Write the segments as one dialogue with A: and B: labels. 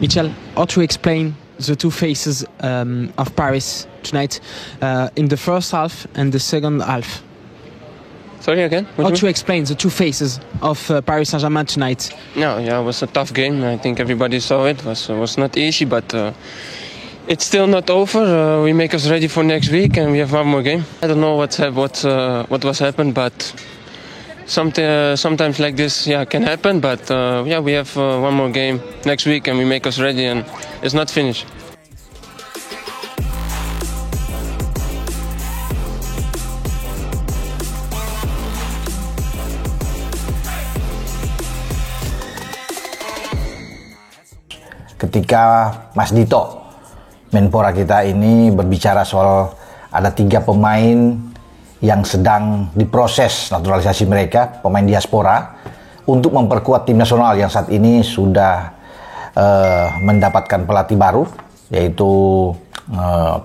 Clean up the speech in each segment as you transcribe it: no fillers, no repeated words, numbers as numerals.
A: Michel, how to explain the two faces of Paris tonight in the first half and the second half?
B: Sorry again?
A: How to explain the two faces of Paris Saint-Germain tonight?
B: No, yeah, it was a tough game. I think everybody saw it. It was not easy, but it's still not over. We make us ready for next week, and we have one more game. I don't know what was happened, but sometimes like this, yeah, can happen. But yeah, we have one more game next week, and we make us ready, and it's not finished.
C: Ketika Mas Dito, Menpora kita ini berbicara soal ada 3 pemain yang sedang diproses naturalisasi mereka, pemain diaspora, untuk memperkuat tim nasional yang saat ini sudah mendapatkan pelatih baru, yaitu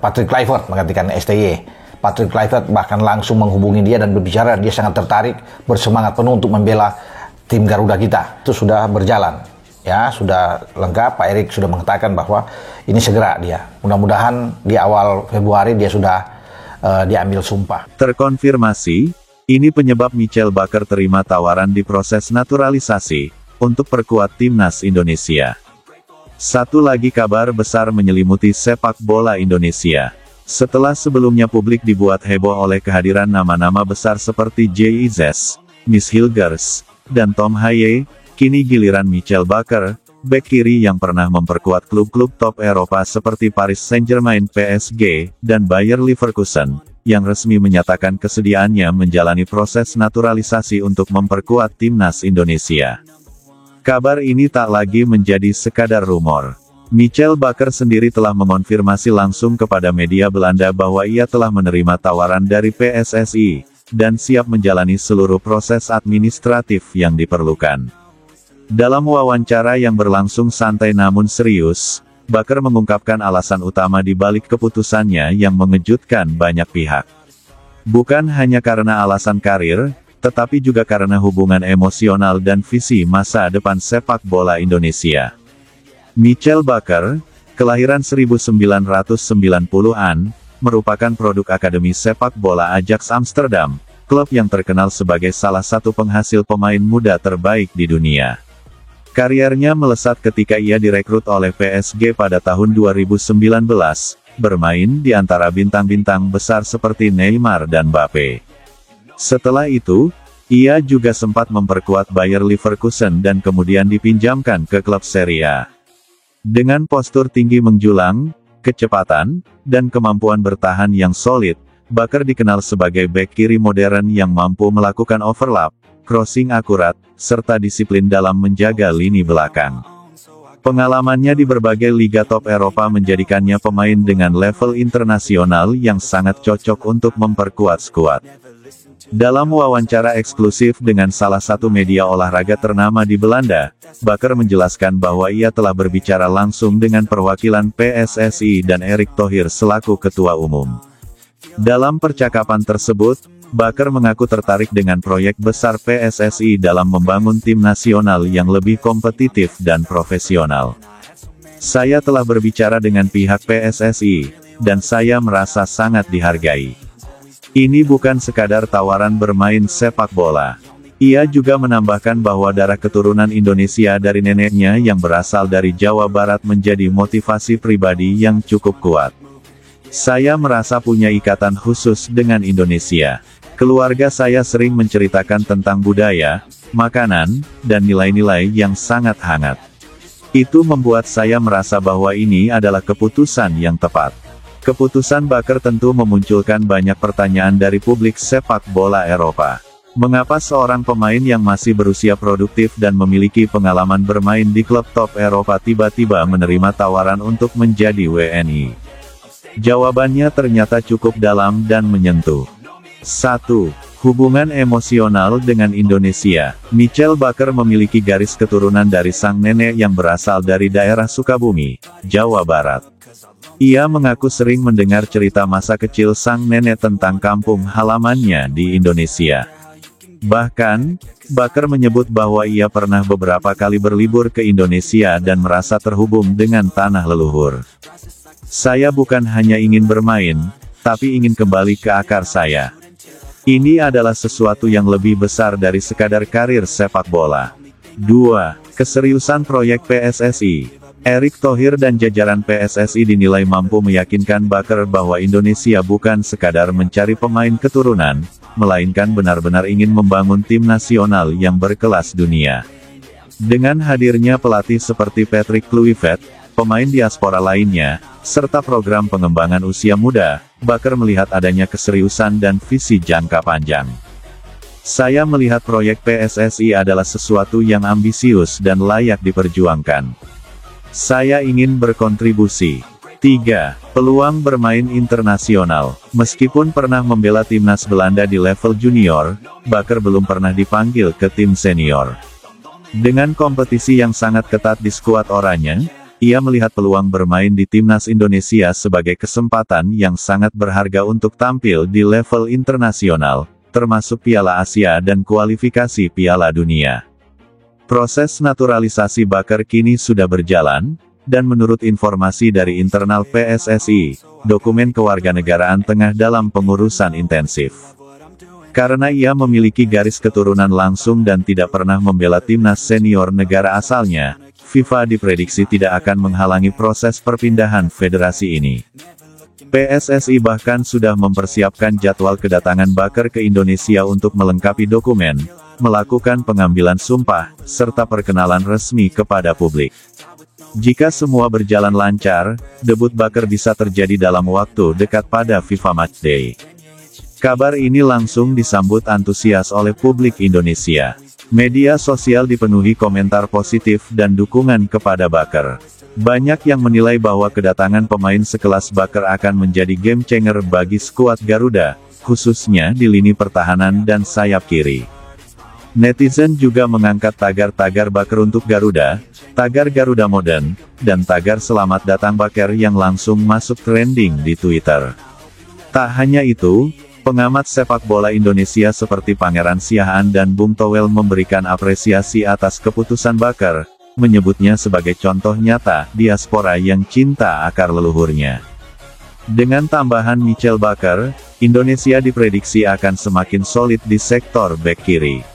C: Patrick Kluivert menggantikan STY. Patrick Kluivert bahkan langsung menghubungi dia dan berbicara, dia sangat tertarik, bersemangat penuh untuk membela tim Garuda kita. Itu sudah berjalan. Ya, sudah lengkap. Pak Erik sudah mengatakan bahwa ini segera dia. Mudah-mudahan di awal Februari dia sudah diambil sumpah.
D: Terkonfirmasi, ini penyebab Michel Bakker terima tawaran di proses naturalisasi untuk perkuat timnas Indonesia. Satu lagi kabar besar menyelimuti sepak bola Indonesia. Setelah sebelumnya publik dibuat heboh oleh kehadiran nama-nama besar seperti JIZ, Miss Hilgers, dan Tom Haye, kini giliran Michel Bakker, bek kiri yang pernah memperkuat klub-klub top Eropa seperti Paris Saint-Germain PSG, dan Bayer Leverkusen, yang resmi menyatakan kesediaannya menjalani proses naturalisasi untuk memperkuat timnas Indonesia. Kabar ini tak lagi menjadi sekadar rumor. Michel Bakker sendiri telah mengonfirmasi langsung kepada media Belanda bahwa ia telah menerima tawaran dari PSSI, dan siap menjalani seluruh proses administratif yang diperlukan. Dalam wawancara yang berlangsung santai namun serius, Bakker mengungkapkan alasan utama di balik keputusannya yang mengejutkan banyak pihak. Bukan hanya karena alasan karir, tetapi juga karena hubungan emosional dan visi masa depan sepak bola Indonesia. Michel Bakker, kelahiran 1990-an, merupakan produk Akademi Sepak Bola Ajax Amsterdam, klub yang terkenal sebagai salah satu penghasil pemain muda terbaik di dunia. Kariernya melesat ketika ia direkrut oleh PSG pada tahun 2019, bermain di antara bintang-bintang besar seperti Neymar dan Mbappe. Setelah itu, ia juga sempat memperkuat Bayer Leverkusen dan kemudian dipinjamkan ke klub Serie A. Dengan postur tinggi menjulang, kecepatan, dan kemampuan bertahan yang solid, Bakker dikenal sebagai bek kiri modern yang mampu melakukan overlap, crossing akurat, serta disiplin dalam menjaga lini belakang. Pengalamannya di berbagai liga top Eropa menjadikannya pemain dengan level internasional yang sangat cocok untuk memperkuat skuad. Dalam wawancara eksklusif dengan salah satu media olahraga ternama di Belanda, Bakker menjelaskan bahwa ia telah berbicara langsung dengan perwakilan PSSI dan Erick Thohir selaku ketua umum. Dalam percakapan tersebut, Bakker mengaku tertarik dengan proyek besar PSSI dalam membangun tim nasional yang lebih kompetitif dan profesional. Saya telah berbicara dengan pihak PSSI, dan saya merasa sangat dihargai. Ini bukan sekadar tawaran bermain sepak bola. Ia juga menambahkan bahwa darah keturunan Indonesia dari neneknya yang berasal dari Jawa Barat menjadi motivasi pribadi yang cukup kuat. Saya merasa punya ikatan khusus dengan Indonesia. Keluarga saya sering menceritakan tentang budaya, makanan, dan nilai-nilai yang sangat hangat. Itu membuat saya merasa bahwa ini adalah keputusan yang tepat. Keputusan Bakker tentu memunculkan banyak pertanyaan dari publik sepak bola Eropa. Mengapa seorang pemain yang masih berusia produktif dan memiliki pengalaman bermain di klub top Eropa tiba-tiba menerima tawaran untuk menjadi WNI? Jawabannya ternyata cukup dalam dan menyentuh. 1. Hubungan emosional dengan Indonesia. Michel Bakker memiliki garis keturunan dari sang nenek yang berasal dari daerah Sukabumi, Jawa Barat. Ia mengaku sering mendengar cerita masa kecil sang nenek tentang kampung halamannya di Indonesia. Bahkan, Bakar menyebut bahwa ia pernah beberapa kali berlibur ke Indonesia dan merasa terhubung dengan tanah leluhur. Saya bukan hanya ingin bermain, tapi ingin kembali ke akar saya. Ini adalah sesuatu yang lebih besar dari sekadar karir sepak bola. 2. Keseriusan proyek PSSI. Erick Thohir dan jajaran PSSI dinilai mampu meyakinkan Bakar bahwa Indonesia bukan sekadar mencari pemain keturunan, melainkan benar-benar ingin membangun tim nasional yang berkelas dunia. Dengan hadirnya pelatih seperti Patrick Kluivert, pemain diaspora lainnya, serta program pengembangan usia muda, Bakar melihat adanya keseriusan dan visi jangka panjang. Saya melihat proyek PSSI adalah sesuatu yang ambisius dan layak diperjuangkan. Saya ingin berkontribusi. 3. Peluang bermain internasional. Meskipun pernah membela timnas Belanda di level junior, Bakar belum pernah dipanggil ke tim senior. Dengan kompetisi yang sangat ketat di skuad oranye, ia melihat peluang bermain di timnas Indonesia sebagai kesempatan yang sangat berharga untuk tampil di level internasional, termasuk Piala Asia dan kualifikasi Piala Dunia. Proses naturalisasi Bakar kini sudah berjalan, dan menurut informasi dari internal PSSI, dokumen kewarganegaraan tengah dalam pengurusan intensif. Karena ia memiliki garis keturunan langsung dan tidak pernah membela timnas senior negara asalnya, FIFA diprediksi tidak akan menghalangi proses perpindahan federasi ini. PSSI bahkan sudah mempersiapkan jadwal kedatangan Bakar ke Indonesia untuk melengkapi dokumen, melakukan pengambilan sumpah, serta perkenalan resmi kepada publik. Jika semua berjalan lancar, debut Bakar bisa terjadi dalam waktu dekat pada FIFA Matchday. Kabar ini langsung disambut antusias oleh publik Indonesia. Media sosial dipenuhi komentar positif dan dukungan kepada Bakar. Banyak yang menilai bahwa kedatangan pemain sekelas Bakar akan menjadi game changer bagi skuad Garuda, khususnya di lini pertahanan dan sayap kiri. Netizen juga mengangkat tagar-tagar Bakar untuk Garuda, tagar Garuda Modern, dan tagar Selamat Datang Bakar yang langsung masuk trending di Twitter. Tak hanya itu, pengamat sepak bola Indonesia seperti Pangeran Siahaan dan Bung Towel memberikan apresiasi atas keputusan Bakar, menyebutnya sebagai contoh nyata diaspora yang cinta akar leluhurnya. Dengan tambahan Michel Bakar, Indonesia diprediksi akan semakin solid di sektor bek kiri.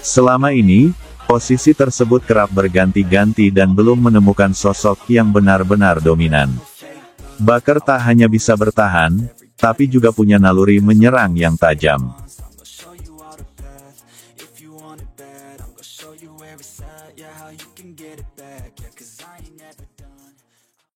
D: Selama ini, posisi tersebut kerap berganti-ganti dan belum menemukan sosok yang benar-benar dominan. Bakar tak hanya bisa bertahan, tapi juga punya naluri menyerang yang tajam.